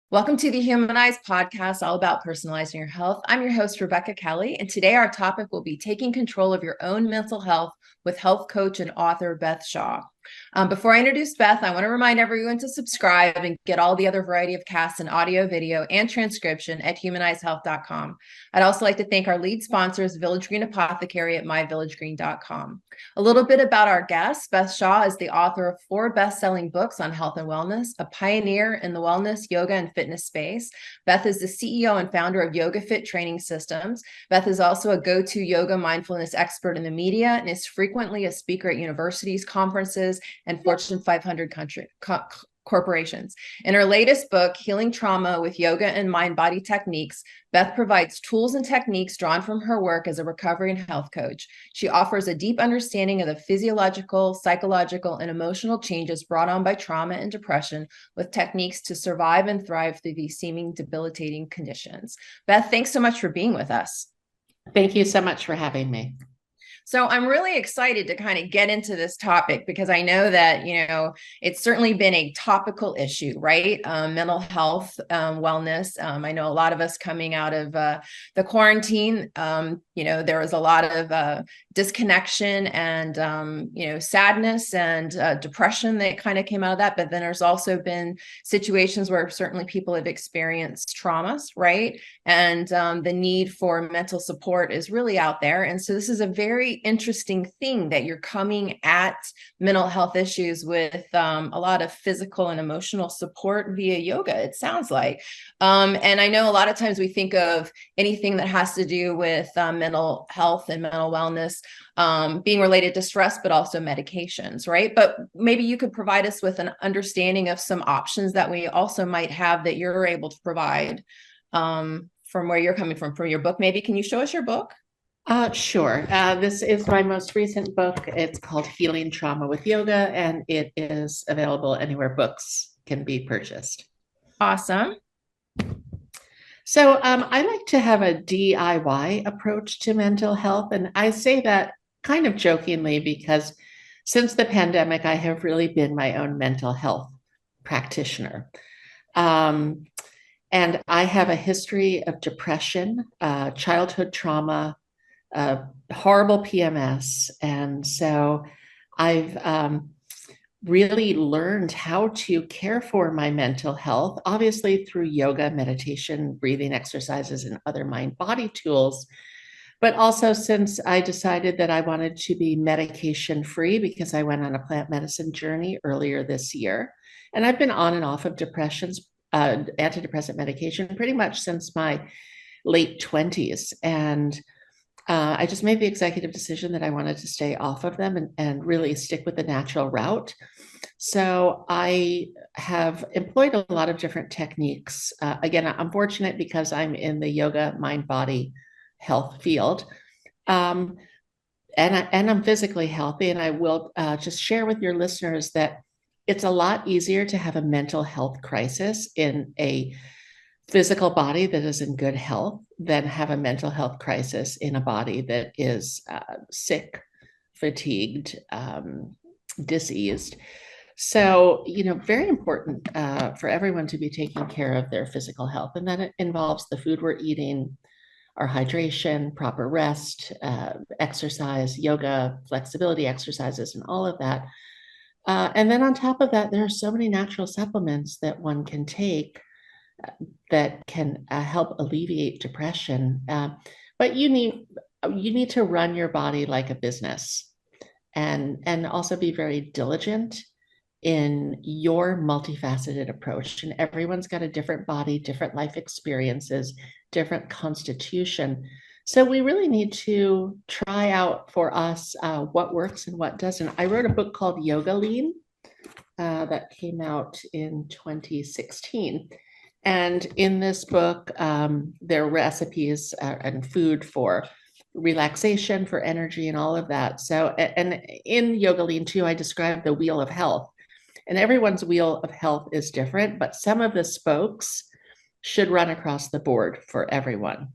Welcome to the Humanized podcast, all about personalizing your health. I'm your host, Rebecca Kelly, and today our topic will be taking control of your own mental health with health coach and author Beth Shaw. Before I introduce Beth, I want to remind everyone to subscribe and get all the other variety of casts in audio, video, and transcription at humanizedhealth.com. I'd also like to thank our lead sponsors, Village Green Apothecary at myvillagegreen.com. A little bit about our guest. Beth Shaw is the author of 4 best-selling books on health and wellness, a pioneer in the wellness, yoga, and fitness space. Beth is the CEO and founder of YogaFit training systems. Beth is also a go-to yoga mindfulness expert in the media and is frequently a speaker at universities, conferences, and Fortune 500 corporations. In her latest book, Healing Trauma with Yoga and Mind-Body Techniques, Beth provides tools and techniques drawn from her work as a recovery and health coach. She offers a deep understanding of the physiological, psychological, and emotional changes brought on by trauma and depression with techniques to survive and thrive through these seeming debilitating conditions. Beth, thanks so much for being with us. Thank you so much for having me. So I'm really excited to kind of get into this topic because I know that, it's certainly been a topical issue, right? Mental health, wellness. I know a lot of us coming out of the quarantine, there was a lot of disconnection and, sadness and depression that kind of came out of that. But then there's also been situations where certainly people have experienced traumas, right? And the need for mental support is really out there. And so this is a very interesting thing that you're coming at mental health issues with a lot of physical and emotional support via yoga, it sounds like. And I know a lot of times we think of anything that has to do with mental health and mental wellness being related to stress, but also medications, right? But maybe you could provide us with an understanding of some options that we also might have that you're able to provide from where you're coming from your book. Maybe can you show us your book? Sure. This is my most recent book. It's called Healing Trauma with Yoga, and it is available anywhere books can be purchased. Awesome. So I like to have a DIY approach to mental health. And I say that kind of jokingly because since the pandemic, I have really been my own mental health practitioner. And I have a history of depression, childhood trauma, horrible PMS. And so I've really learned how to care for my mental health, obviously through yoga, meditation, breathing exercises, and other mind-body tools. But also since I decided that I wanted to be medication-free because I went on a plant medicine journey earlier this year. And I've been on and off of antidepressant medication pretty much since my late 20s. And I just made the executive decision that I wanted to stay off of them and really stick with the natural route. So I have employed a lot of different techniques. Again, I'm fortunate because I'm in the yoga, mind, body, health field. And I'm physically healthy. And I will just share with your listeners that it's a lot easier to have a mental health crisis in a physical body that is in good health than have a mental health crisis in a body that is sick, fatigued, diseased. So, very important for everyone to be taking care of their physical health. And that it involves the food we're eating, our hydration, proper rest, exercise, yoga, flexibility exercises, and all of that. And then on top of that, there are so many natural supplements that one can take that can help alleviate depression. But you need to run your body like a business and also be very diligent in your multifaceted approach. And everyone's got a different body, different life experiences, different constitution. So we really need to try out for us what works and what doesn't. I wrote a book called Yoga Lean that came out in 2016. And in this book, there are recipes and food for relaxation, for energy, and all of that. So, and in Yoga Lean too, I describe the wheel of health. And everyone's wheel of health is different, but some of the spokes should run across the board for everyone.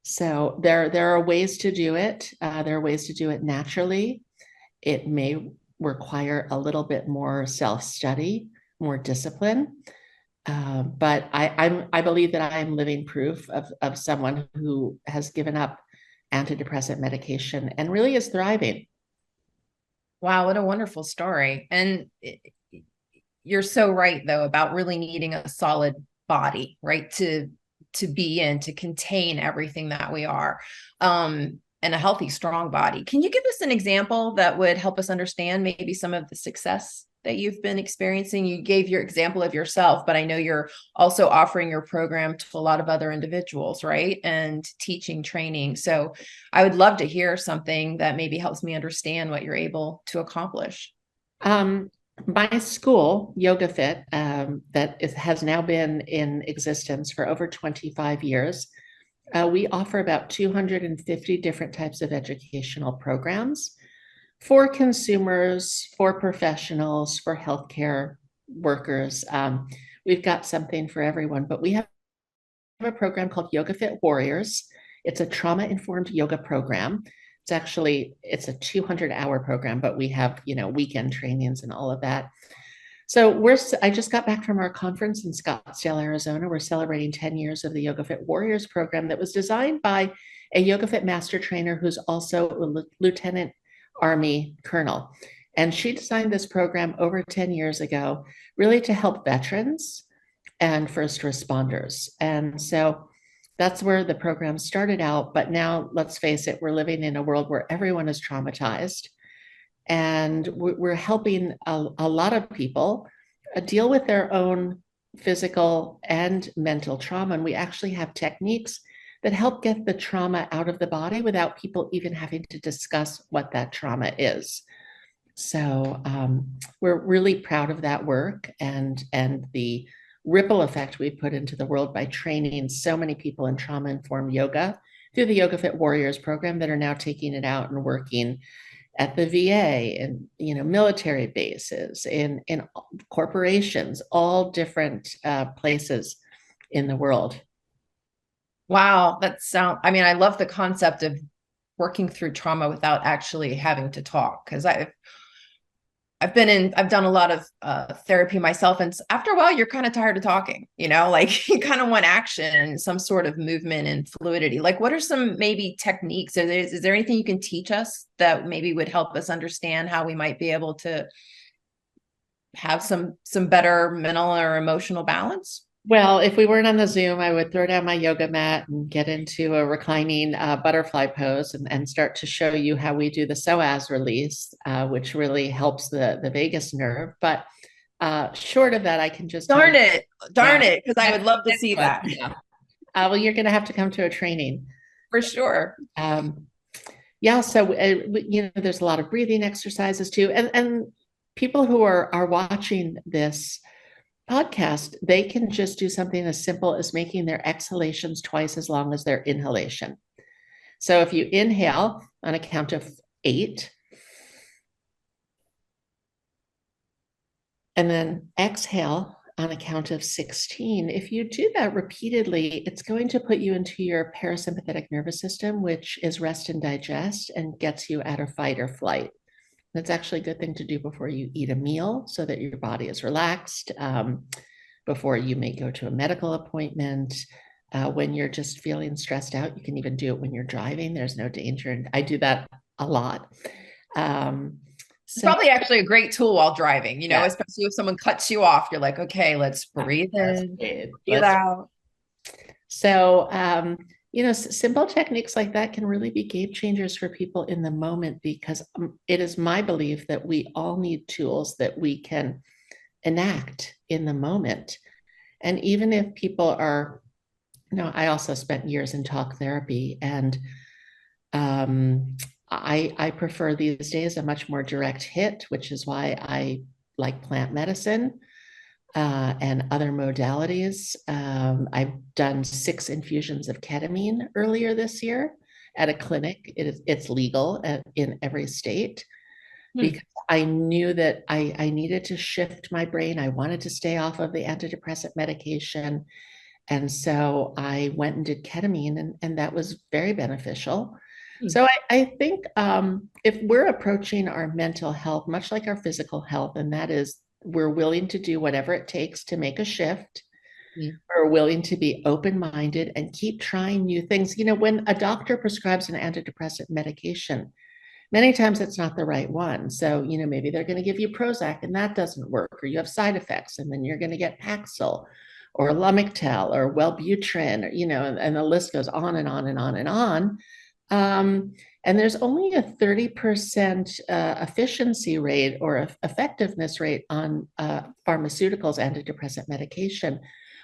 So there are ways to do it. There are ways to do it naturally. It may require a little bit more self-study, more discipline. But I believe that I'm living proof of someone who has given up antidepressant medication and really is thriving. Wow, what a wonderful story. And you're so right though about really needing a solid body, right? To be in, to contain everything that we are. And a healthy, strong body. Can you give us an example that would help us understand maybe some of the success that you've been experiencing? You gave your example of yourself, but I know you're also offering your program to a lot of other individuals, right? And teaching, training. So I would love to hear something that maybe helps me understand what you're able to accomplish. Um, my school, YogaFit, has now been in existence for over 25 years. We offer about 250 different types of educational programs for consumers, for professionals, for healthcare workers. We've got something for everyone, but we have a program called YogaFit Warriors. It's a trauma-informed yoga program. It's a 200-hour program, but we have, weekend trainings and all of that. So I just got back from our conference in Scottsdale, Arizona. We're celebrating 10 years of the YogaFit Warriors program that was designed by a YogaFit master trainer who's also a Lieutenant Army Colonel. And she designed this program over 10 years ago, really to help veterans and first responders. And so that's where the program started out. But now, let's face it, we're living in a world where everyone is traumatized. And we're helping a lot of people deal with their own physical and mental trauma. And we actually have techniques that help get the trauma out of the body without people even having to discuss what that trauma is. So we're really proud of that work and the ripple effect we put into the world by training so many people in trauma-informed yoga through the YogaFit Warriors program that are now taking it out and working at the VA and military bases, in corporations, all different places in the world. Wow, I mean, I love the concept of working through trauma without actually having to talk, because I've done a lot of therapy myself, and after a while you're kind of tired of talking, like you kind of want action and some sort of movement and fluidity. Like, what are some maybe techniques? Is there anything you can teach us that maybe would help us understand how we might be able to have some better mental or emotional balance? Well, if we weren't on the Zoom, I would throw down my yoga mat and get into a reclining butterfly pose and start to show you how we do the psoas release, which really helps the vagus nerve. But short of that, I can just Darn it, because I would love to see that. Yeah. Well, you're going to have to come to a training. For sure. Yeah, so there's a lot of breathing exercises too, and people who are watching this podcast, they can just do something as simple as making their exhalations twice as long as their inhalation. So if you inhale on a count of 8, and then exhale on a count of 16, if you do that repeatedly, it's going to put you into your parasympathetic nervous system, which is rest and digest, and gets you out of fight or flight. That's actually a good thing to do before you eat a meal so that your body is relaxed, before you may go to a medical appointment. When you're just feeling stressed out, you can even do it when you're driving. There's no danger. And I do that a lot. It's probably actually a great tool while driving, especially if someone cuts you off, you're like, okay, let's breathe in, breathe out. So, simple techniques like that can really be game changers for people in the moment, because it is my belief that we all need tools that we can enact in the moment. And even if people are, I also spent years in talk therapy, and I prefer these days a much more direct hit, which is why I like plant medicine and other modalities. I've done 6 infusions of ketamine earlier this year at a clinic. It's legal in every state, because I knew that I needed to shift my brain. I wanted to stay off of the antidepressant medication. And so I went and did ketamine, and that was very beneficial. So I think if we're approaching our mental health much like our physical health, and that is we're willing to do whatever it takes to make a shift, Mm. are willing to be open-minded and keep trying new things. When a doctor prescribes an antidepressant medication, many times it's not the right one. So, maybe they're going to give you Prozac and that doesn't work, or you have side effects, and then you're going to get Paxil or Lamictal or Wellbutrin, and the list goes on and on and on and on. And there's only a 30% efficiency rate or effectiveness rate on pharmaceuticals, antidepressant medication.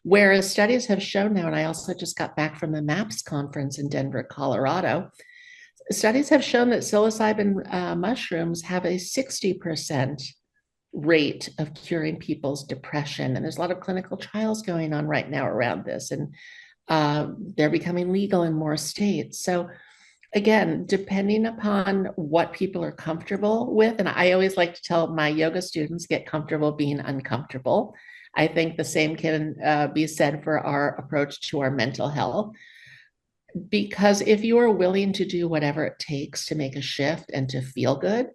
Whereas studies have shown now, and I also just got back from the MAPS conference in Denver, Colorado, studies have shown that psilocybin mushrooms have a 60% rate of curing people's depression. And there's a lot of clinical trials going on right now around this, and they're becoming legal in more states. So again, depending upon what people are comfortable with, and I always like to tell my yoga students, get comfortable being uncomfortable. I think the same can be said for our approach to our mental health. Because if you are willing to do whatever it takes to make a shift and to feel good,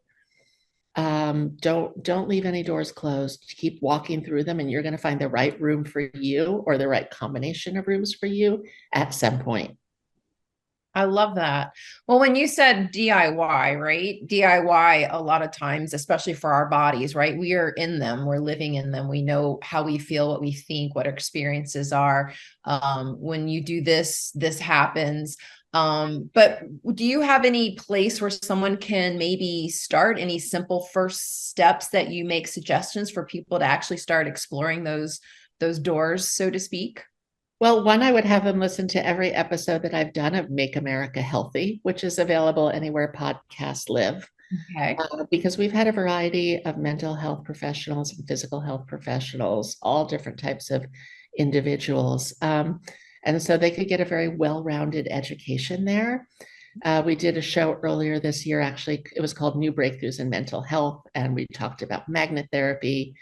don't leave any doors closed. Keep walking through them, and you're going to find the right room for you, or the right combination of rooms for you at some point. I love that. Well, when you said DIY, right? DIY, a lot of times, especially for our bodies, right? We are in them, we're living in them. We know how we feel, what we think, what our experiences are. When you do this, this happens. But do you have any place where someone can maybe start, any simple first steps that you make suggestions for people to actually start exploring those doors, so to speak? Well, one, I would have them listen to every episode that I've done of Make America Healthy, which is available anywhere podcasts live, Okay. because we've had a variety of mental health professionals and physical health professionals, all different types of individuals. And so they could get a very well-rounded education there. We did a show earlier this year, actually, it was called New Breakthroughs in Mental Health, and we talked about magnet therapy.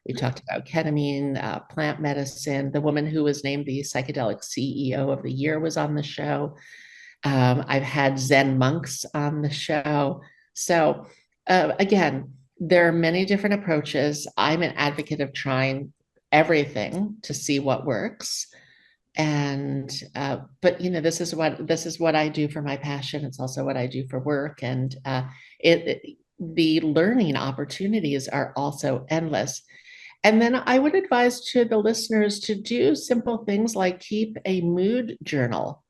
We talked about ketamine, plant medicine. The woman who was named the psychedelic CEO of the year was on the show. I've had Zen monks on the show. So again, there are many different approaches. I'm an advocate of trying everything to see what works. And but this is what I do for my passion. It's also what I do for work, and the learning opportunities are also endless. And then I would advise to the listeners to do simple things like keep a mood journal.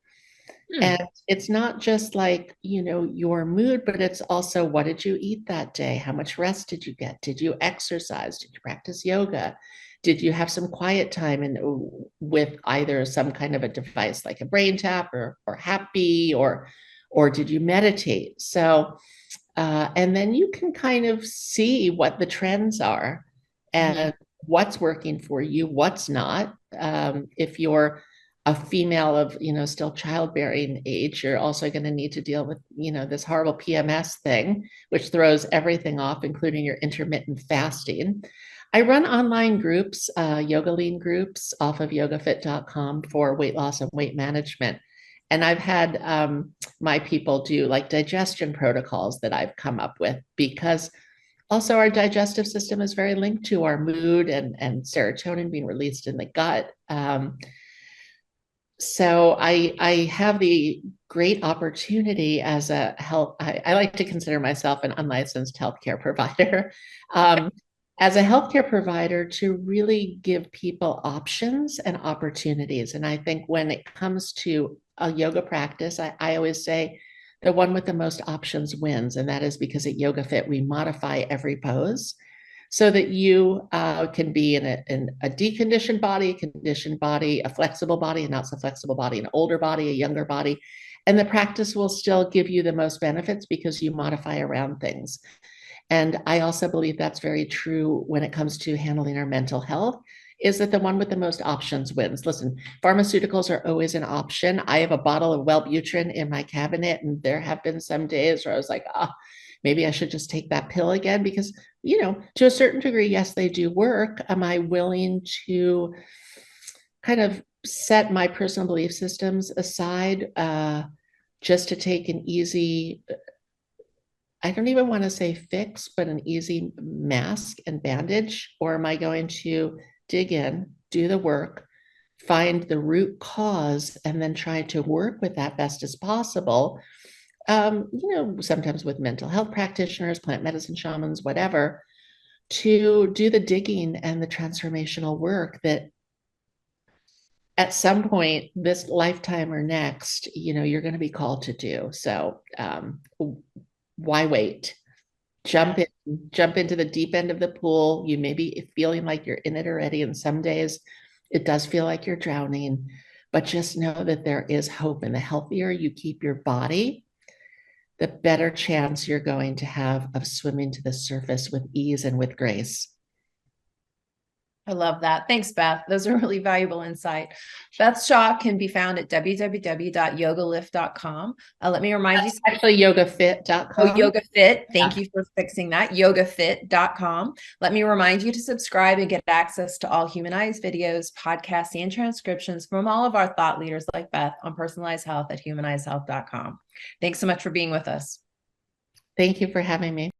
Hmm. And it's not just like, your mood, but it's also, what did you eat that day? How much rest did you get? Did you exercise? Did you practice yoga? Did you have some quiet time with either some kind of a device like a brain tap or happy, or did you meditate? So and then you can kind of see what the trends are Mhm. and what's working for you, what's not. If you're a female of, still childbearing age, you're also going to need to deal with, this horrible PMS thing, which throws everything off, including your intermittent fasting. I run online groups, yoga lean groups off of yogafit.com for weight loss and weight management. And I've had my people do like digestion protocols that I've come up with, because also our digestive system is very linked to our mood and serotonin being released in the gut. So I have the great opportunity as a health, I like to consider myself an unlicensed healthcare provider. As a healthcare provider, to really give people options and opportunities. And I think when it comes to a yoga practice, I always say the one with the most options wins. And that is because at YogaFit, we modify every pose so that you can be in a deconditioned body, a conditioned body, a flexible body, a not so flexible body, an older body, a younger body. And the practice will still give you the most benefits because you modify around things. And I also believe that's very true when it comes to handling our mental health, is that the one with the most options wins. Listen, pharmaceuticals are always an option. I have a bottle of Wellbutrin in my cabinet, and there have been some days where I was like, maybe I should just take that pill again, because, to a certain degree, yes, they do work. Am I willing to kind of set my personal belief systems aside just to take an easy, I don't even want to say fix, but an easy mask and bandage? Or am I going to dig in, do the work, find the root cause and then try to work with that best as possible. Sometimes with mental health practitioners, plant medicine shamans, whatever, to do the digging and the transformational work that at some point this lifetime or next, you're going to be called to do. So why wait? Jump into the deep end of the pool. You may be feeling like you're in it already, and some days it does feel like you're drowning, but just know that there is hope. And the healthier you keep your body, the better chance you're going to have of swimming to the surface with ease and with grace. I love that. Thanks, Beth. Those are really valuable insight. Beth Shaw can be found at www.yogalift.com. Let me remind you. Actually, YogaFit.com. Oh, YogaFit. Thank you for fixing that. YogaFit.com. Let me remind you to subscribe and get access to all Humanized videos, podcasts, and transcriptions from all of our thought leaders like Beth on personalized health at humanizedhealth.com. Thanks so much for being with us. Thank you for having me.